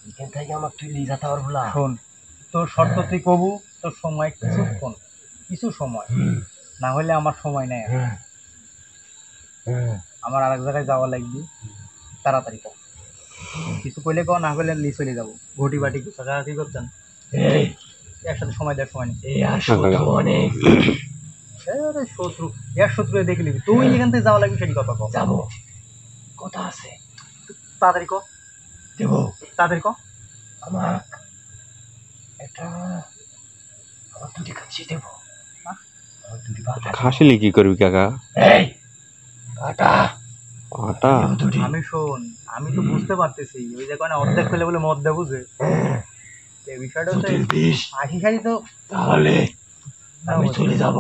এখান থেকে আমাকে তুই নিয়ে যেতে পারবো না। শোন, তোর শর্ত তুই কবু, তোর সময় কিছুক্ষণ, কিছু সময়, না হলে আমার সময় নেই, আমার আরেক জায়গায় যাওয়া লাগবে, তাড়াতাড়ি কর। কিছু কইলে ক, না হলে লি চলে যাবো। ঘটি বাটি কি করছেন? এই একসাথে সময় দেওয়ার সময় নেই। এই আর শত্রু অনেক। আরে শত্রু, এর শত্রু দেখে নিবি, তুই এখান থেকে যাওয়া লাগবে, সেটি কথা কর। যাবো, কথা আছে। তাড়াতাড়ি ক, দেব তাড়াতাড়ি ক। আমার একটা, আমার দুটি খাসি দেব, আমার দুটি বাটা। খাসিলে কি করবি কাকা? এই বাটা আটা? দেব দুটি। আমি শোন, আমি তো বুঝতে পারতেছি, ওই যে কয় না অর্ধেক পেলে বলে মদ দেবো, বুঝে এই বিষয়টা হচ্ছে যদি দিস আশি সারি তো, তাহলে আমি চলে যাব।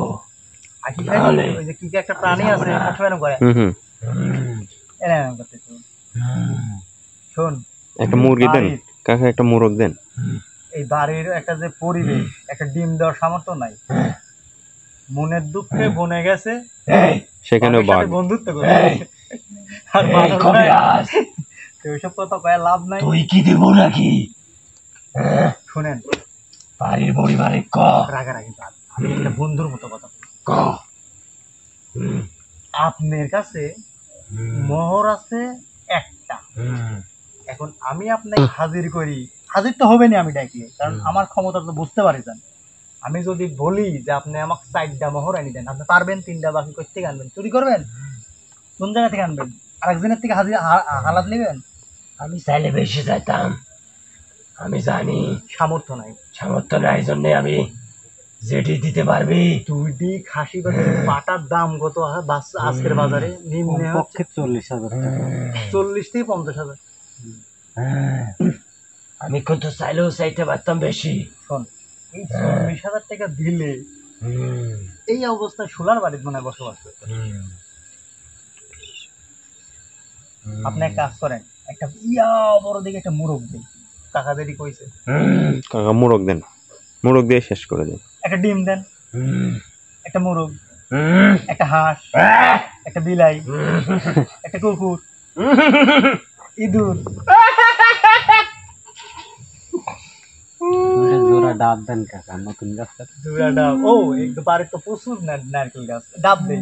আশি সারি তাহলে ওই যে কি কি একটা প্রাণী আছে, সবসময় এরকম করে, হুম, এরকম করতেছে। শোন, একটা মুরগি দেন বাড়ির- কাকা, একটা মোরগ দেন। এই বাড়ির একটা যে পরিবেশ, একটা ডিম দেওয়ার সামর্থ্য নাই, মনের দুঃখে বনে গেছে, এই সেখানেও বাঘের বাঘ। সাথে বন্ধুত্ব করে, এই আর এই বানর ভাই, কবিরাজ, ওইসব কথা কয়ে লাভ নাই। তুই কি দেব নাকি? শুনেন, বাড়ির পরিবারে ক রাগারাগি বাদ, আমি একটা বন্ধুর মতো কথা বলি। ক। আপনার কাছে মোহর আছে একটা, এখন আমি আপনাকে হাজির করি, হাজির তো হবে না আমি ডাকি, কারণ আমার ক্ষমতা তো বুঝতে পারিছেন। আমি যদি বলি যে আপনি আমাকে 4টা মোহর আনি দেন, আপনি পারবেন? 3টা বাকি কোথা থেকে আনবেন? চুরি করবেন? কোন জায়গা থেকে আনবেন? আরেকজনের থেকে হাজির হালাত নেবেন? আমি চাইলে বেশি চাইতাম, আমি জানি সামর্থ্য নাই। সামর্থ্য নাই, জন্য আমি যেটি দিতে পারবি। 2টি খাসি পাটার দাম কত আজকের বাজারে? নিম্নে হচ্ছে 40,000 40 থেকে 50,000। আমি কিন্তু চাইলেও চাইতে পারতাম বেশি। শোন, এই 40,000 টাকা দিলে এই অবস্থায় সোলার বাড়িতে মনে হয় বসবাস করতে। আপনি এক কাজ করেন, একটা ইয়া বড় দিকে একটা মোরগ দিন, কাকাদেরই কইছে, কাকা মোরগ দেন, মোরগ দিয়ে শেষ করে দেন। একটা ডিম দেন, একটা মোরগ, একটা হাঁস, একটা বিলাই, একটা কুকুর, ইঁদুর, জোড়া ডাব দেন কাকা, নতুন গাছ। জোড়া ডাব। ও, এই তো বাড়ির তো প্রচুর নারকেল গাছ, ডাব দেই,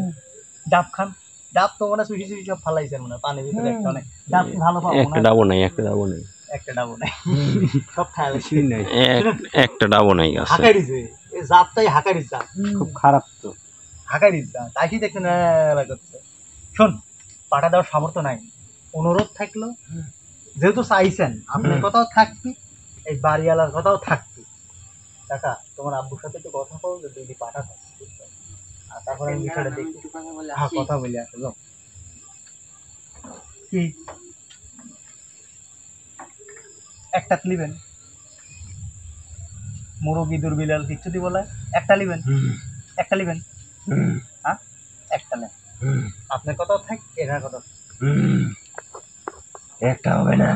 ডাব খান। ডাব তো মনে হয় চুষি চুষি সব ফালাইছেন মনে হয় পানির ভিতরে, একটা অনেক ডাব ভালো পাবো একটা না। ডাবও নাই, একটা ডাবও নাই। একটা ডাবো নাই, সব খায় নাই, একটা ডাবো নাই গাছে। হাঁকারিছে এই জাতটাই হাঁকারির জাত, খুব খারাপ তো। হাঁকারির জাত। তাই দেখতে না করছে। শোন, পাটা দেওয়ার সামর্থ্য নাই, অনুরোধ থাকলো, যেহেতু চাইছেন আপনার কথাও থাকবি, এই বাড়িওয়ালার কথাও থাকবি। কাকা তোমার আব্বুর সাথে একটু কথা বল, যে দুইটি পাটা থাকবে, বুঝছো? আর তারপরে আমি বিষয়টা দেখি। হ্যাঁ, কথা বলি আসলে কি একটা নিবেন, মুরগি দুর্বিলাল কিচ্ছু দিব না, একটা নিবেন, একটা নিবেন, হ্যাঁ একটা নেন। আপনার কথাও থাক, এনার কথা একটা হবে না।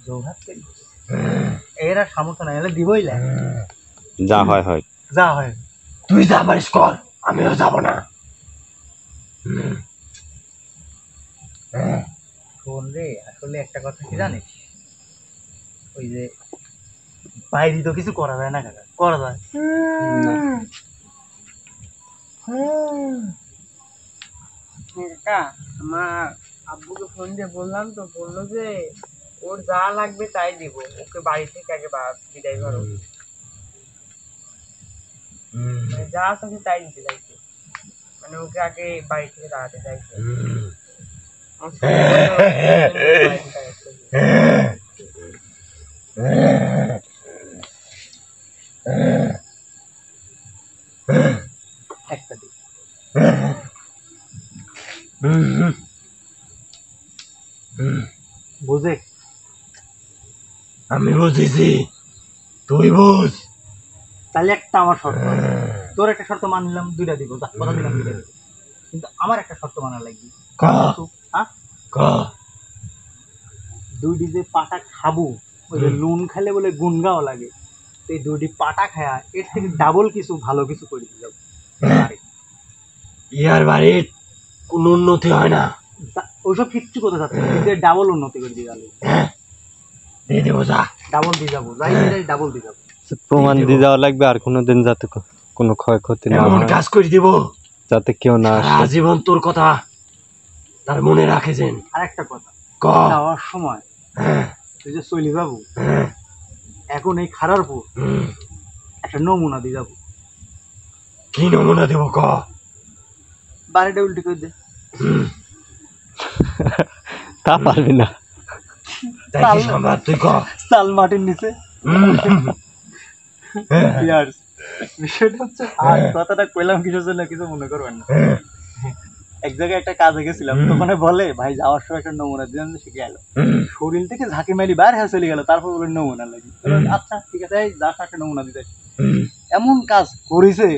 জৌহাত করি, এর আর সামর্থ্য নাই, এলে দিবই না, যা হয় হয়। যা হয়। তুই যা পারিস কর, আমিও যাব না। শোন রে, আসলে একটা কথা কি জানিস, ওই যে বাইরে তো কিছু করা যায় না কাকা, করা যায় কাকা, আমার আব্বুকে ফোন দিয়ে বললাম তো, বললো যে ওর যা লাগবে তাই দিব, ওকে বাড়ি থেকে আগে বিদায় করো। মানে যা আছে তাই দিতে চাইছে, মানে ওকে আগে বাড়ি থেকে দাঁড়াতে চাইছে। আমার ছোট বোনও বাড়ি থেকে একটা দিন। বুঝে আমি বুঝেছি, তুই বুঝ। তাহলে একটা আমার শর্ত আছে। তোর একটা শর্ত মানলাম, দুইটা দিব, যা কথা দিলাম দুইটা দিব, কিন্তু আমার একটা শর্ত মানা লাগবে। ক হ্যাঁ, ক দুইটি যে পাটা খাবো, ওই যে নুন খেলে বলে গুণ গাওয়া লাগে, তো এই দুইটি পাটা খায়া এর থেকে ডাবল কিছু ভালো কিছু করে দিয়ে যাবো। ইয়ার বাড়ির কোন উন্নতি হয় না। ওইসব কিচ্ছু করতে চাচ্ছে না, কিন্তু ডাবল উন্নতি করে দিয়ে যাবো, দিয়ে দেবো, যা ডাবল দিয়ে যাবো, যাই যাই ডাবল দিয়ে যাবো। প্রমাণ দিয়ে যাওয়া লাগবে, আর কোনোদিন যাতে কোনো ক্ষয়ক্ষতি না এমন হয়, কাজ করে দিব যাতে কেউ না আসে। আজীবন তোর কথা তার মনে রাখেছেন। আর একটা কথা, ক যাওয়ার সময় হ্যাঁ, তুই যে চলি যাবো, হ্যাঁ, এখন এই খারার পর হুম। একটা নমুনা দিয়ে যাবো, কি নমুনা দেবো ক? বাড়িটা উল্টে করে দে। তা পারবি না। তাই কি সম্ভব, তুই ক। চাল মাটির নিচে। হ্যাঁ, Yes, বিষয়টা হচ্ছে, আর কথাটা কইলাম কিসের জন্য কিছু মনে করবেন না। এক জায়গায় একটা কাজে গেছিলাম, ওখানে বলে ভাই যাওয়ার সময় একটা নমুনা দিলাম, শিখে গেল, শরীর থেকে ঝাঁকি মারি বাইরে হয়ে চলে গেল, তারপর বলে নমুনা লাগি। আচ্ছা ঠিক আছে, এই যা একটা নমুনা দিতে। এমন কাজ করেছে,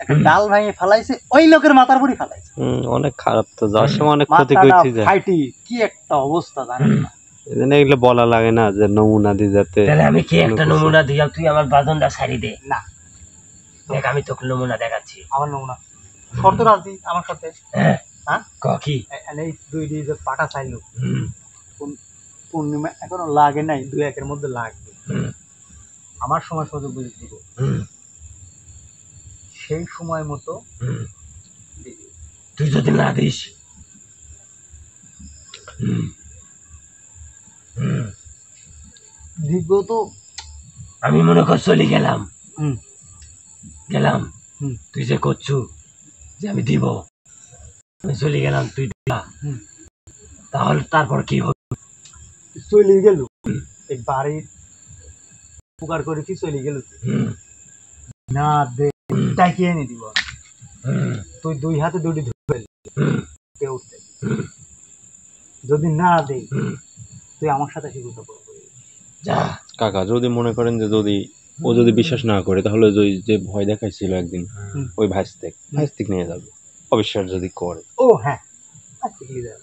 একটা ডাল ভাঙে ফেলাইছে, ওই লোকের মাথার উপরই ফেলাইছে, অনেক খারাপ তো, যাওয়ার সময় অনেক ক্ষতি মাথাটা করতে যায়। ফাইটি, কি একটা অবস্থা জানেন না। এই জন্য এগুলো বলা লাগে না যে নমুনা দিয়ে যাতে। তাহলে আমি কি একটা নমুনা দিই, তুই আমার বাজনটা ছাড়ি দে। না, দেখ আমি তোকে নমুনা দেখাচ্ছি। আমার নমুনা শর্ত রাজি আমার সাথে। হ্যাঁ, হ্যাঁ, ক কি? এই দুই যে পাটা চাইলো, হুম, পূর্ণিমা এখনো লাগে নাই, 2-1 মধ্যে লাগবে, হুম, আমার সময় সুযোগ বুঝে দিব, হুম, সেই সময় মতো হুম। দিয়ে দিব। তুই যদি না দিস, হুম, হুম, দিব তো। আমি মনে কর চলে গেলাম, হুম, গেলাম, হুম, তুই যে করছু যে আমি দিব, আমি চলে গেলাম, তুই দিবা, হুম। তাহলে তারপর কি হবে? চলে গেল, এই বাড়ির উপকার করে কি চলে গেল, হুম, না দে টাকিয়ে এনে দিব, হুম, তুই দুই হাতে দুটি ধরে হুম, উঠতে, হুম, যদি না দে হুম। তুই আমার সাথে শিখতে পারবি। যা, কাকা যদি মনে করেন যে যদি ও যদি বিশ্বাস না করে, তাহলে ওই যে ভয় দেখাইছিল একদিন, হুম। ওই ভাইস্তিক নিয়ে যাবে, অবিশ্বাস যদি করে। ও হ্যাঁ, আচ্ছা ঠিক আছে।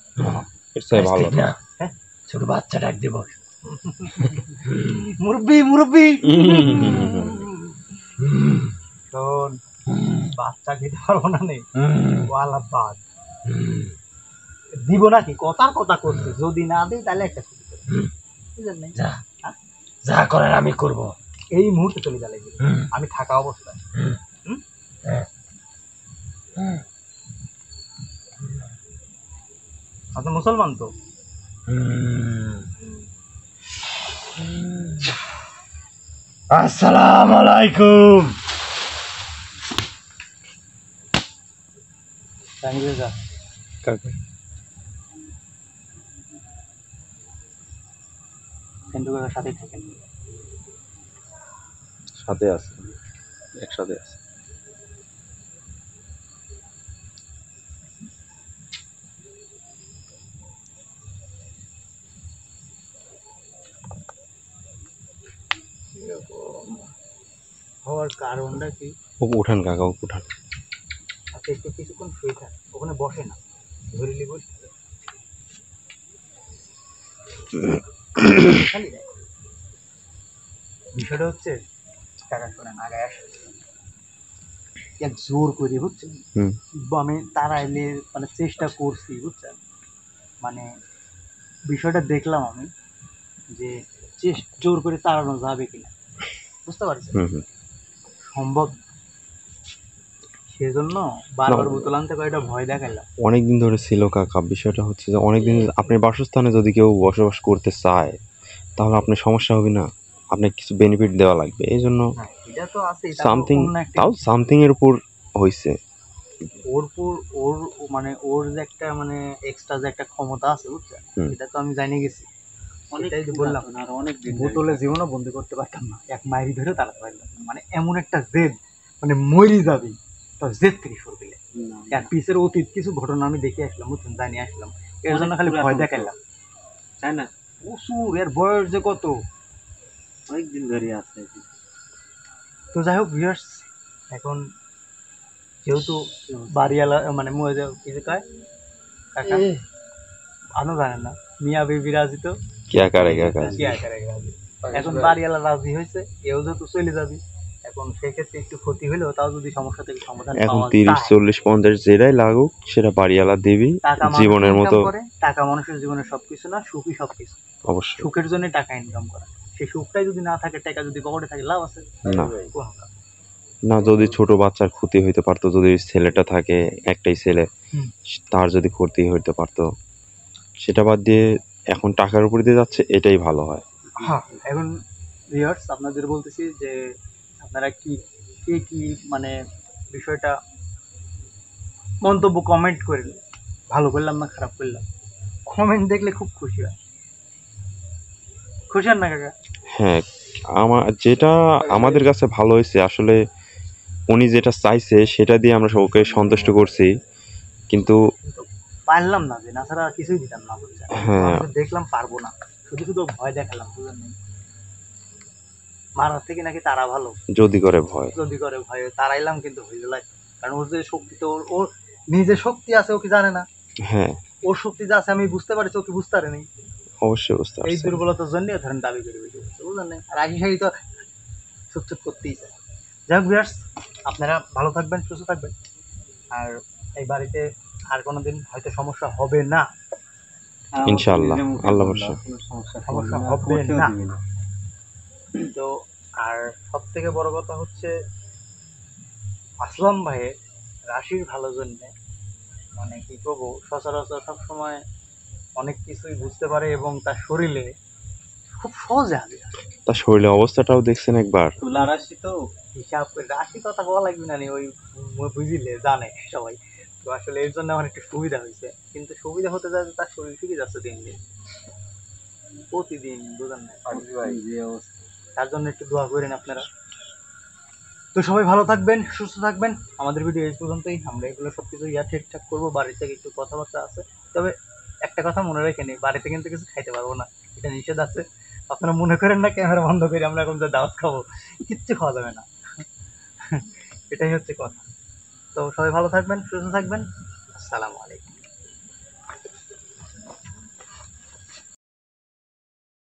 এর চেয়ে ভালো ঠিক না? হ্যাঁ, ছোট বাচ্চা ডাক দিব। মুরব্বি মুরব্বি, হুম, শোন, হুম, বাচ্চা খেতে পারবো না নেই, হুম, ওয়ালা বাদ হুম, দিব নাকি, কথার কথা করছে, যদি না দেয় তাহলে একটা ক্ষতি করে। হুম। বুঝলেন নাই? যা, হ্যাঁ? যা করার আমি করব। এই মুহূর্তে চলে গেলে হুম, আমি থাকা অবস্থায়। হুম, হুম? হ্যাঁ, হুম, আপনি মুসলমান তো? হুম। আসসালামু আলাইকুম। জাহাঙ্গীর কাকা, কাকা সেন্টু কাকার সাথেই থাকেন। সাথে আছে, একসাথে আছে। হওয়ার কারণটা কি? উঠান কাকা, উঠান। আচ্ছা, একটু কিছুক্ষণ শুয়ে থাক, ওখানে বসে না, ধরিলি বসে খালি দেয়। বিষয়টা হচ্ছে, টাকা শোনেন, আগে আসে এক জোর করে, বুঝছেন? হুম। আমি তাড়াইলে মানে চেষ্টা করছি, বুঝছেন? মানে বিষয়টা দেখলাম আমি যে জোর করে তাড়ানো যাবে কিনা, বুঝতে পারছেন? হুম হুম। সম্ভব। সেজন্য বারবার বোতল আনতে কয়েকটা ভয় দেখাইলাম। অনেকদিন ধরে ছিল কাকা, বিষয়টা হচ্ছে যে অনেকদিন আপনার বাসস্থানে যদি কেউ বসবাস করতে চায় তাহলে আপনার সমস্যা হবে না, আপনাকে কিছু বেনিফিট দেওয়া লাগবে, এই জন্য হ্যাঁ, এটা তো আছে, সামথিং, তাও সামথিং এর উপর হয়েছে। ওর পর ওর মানে ওর যে একটা মানে এক্সট্রা যে একটা ক্ষমতা আছে, বুঝছেন? হুম। এটা তো আমি জানি গেছি, এটাই তো বললাম। বোতলে জীবনে বন্দি করতে পারতাম না, এক মাইরি ধরে তাড়াতে পারলাম না। মানে এমন একটা জেদ, মানে মরি যাবি তো জেদ থেকে সর দিলে। আর পিসের অতীত কিছু ঘটনা আমি দেখে আসলাম, বুঝছেন, জানি আসলাম, এর জন্য খালি ভয় দেখাইলাম, তাই না? প্রচুর, এর বয়স যে কত, অনেকদিন ধরে আছে। তো যাই হোক ভিউয়ার্স, এখন যেহেতু বাড়িওয়ালা মানে কি যে কয় কাকা, আনো জানেন না, মিয়া বেবি রাজি তো কি আকারে কাকা? কি আকারে রাজি। এখন বাড়িওয়ালা রাজি হয়েছে, এও যেহেতু চলে যাবি, এখন সেক্ষেত্রে একটু ক্ষতি হলেও তাও যদি সমস্যা থেকে সমাধান এখন পাওয়া 30, যায়। 40, 50 যেটাই লাগুক সেটা বাড়িওয়ালা দেবী, টাকা মানুষ জীবনের ইনকাম মতো। করে, টাকা মানুষের জীবনে সবকিছু না, সুখই সবকিছু। অবশ্যই সুখের জন্য টাকা ইনকাম করা, সেই সুখটাই যদি না থাকে, টাকা যদি পকেটে থাকে, লাভ আছে? না। কোনো লাভ। না, যদি ছোট বাচ্চার ক্ষতি হইতে পারতো, যদি ছেলেটা থাকে, একটাই ছেলে, হুম। তার যদি ক্ষতি হইতে পারতো, সেটা বাদ দিয়ে এখন টাকার উপর দিয়ে যাচ্ছে, এটাই ভালো হয়। হ্যাঁ, এখন ভিউয়ার্স আপনাদের বলতেছি যে আপনারা কি কে কি মানে বিষয়টা মন্তব্য কমেন্ট করেন, ভালো করলাম না খারাপ করলাম, কমেন্ট দেখলে খুব খুশি হয়। খুশি হন না কাকা? হ্যাঁ, যেটা আমাদের কাছে ভালো হয়েছে আসলে, উনি যেটা চাইছে সেটা দিয়ে আমরা ওকে সন্তুষ্ট করছি, কিন্তু কিন্তু পারলাম না, যে না ছাড়া আর কিছুই দিতাম না, বুঝছেন? হ্যাঁ, আমি তো দেখলাম পারবো না, শুধু শুধু ভয় দেখালাম, বুঝলেন না? মারার থেকে নাকি তারা ভালো, যদি করে ভয়। যদি করে ভয় তারাইলাম, কিন্তু হয়ে গেল। কারণ ওর যে শক্তি, তো ওর নিজের শক্তি আছে, ও কি জানে না? হ্যাঁ, ওর শক্তি যে আছে আমি বুঝতে পারছি, ওকে বুঝতে পারেনি। অবশ্যই বুঝতে এই পারছি। দুর্বলতার জন্য ধরেন দাবি করে বেশি বুঝছে, বুঝলেন না? আর আগে সারি তো চুপচুপ করতেই চায়। যাই হোক ভিউয়ার্স, আপনারা ভালো থাকবেন, সুস্থ থাকবেন, আর এই বাড়িতে আর কোনোদিন হয়তো সমস্যা হবে না, ইনশাআল্লাহ, আল্লাহ ভরসা। সমস্যা হবে না। তো আর সব থেকে বড় কথা হচ্ছে আসলাম ভাইয়ের রাশির ভালো জন্যে, মানে কি করবো, সচরাচর সবসময় অনেক কিছুই বুঝতে পারে এবং তার শরীরে খুব সহজে হাজির হয়। তার শরীরের অবস্থাটাও দেখছেন একবার। তুলা রাশি তো হিসাব করে, রাশি কথা বলা লাগবে না, ওই বুঝিলে জানে সবাই। তো আসলে এর জন্য আমার একটু সুবিধা হয়েছে, কিন্তু সুবিধা হতে যায় তার শরীর ঠিকই যাচ্ছে দিন দিন, প্রতিদিন, বুঝলেন না? তার জন্য একটু দোয়া করেন আপনারা। তো সবাই ভালো থাকবেন, সুস্থ থাকবেন। আমাদের ভিডিও এই পর্যন্তই, আমরা এগুলো সবকিছু ঠিকঠাক করবো। বাড়ি থেকে একটু কথাবার্তা আছে, তবে একটা কথা মনে রেখে নিই, বাড়িতে কিন্তু কিছু খাইতে পারবো না, এটা নিষেধ আছে। আপনারা মনে করেন না ক্যামেরা বন্ধ করে আমরা এখন যে দাওয়াত খাবো, কিচ্ছু খাওয়া যাবে না। এটাই হচ্ছে কথা। তো সবাই ভালো থাকবেন, সুস্থ থাকবেন। আসসালামু আলাইকুম।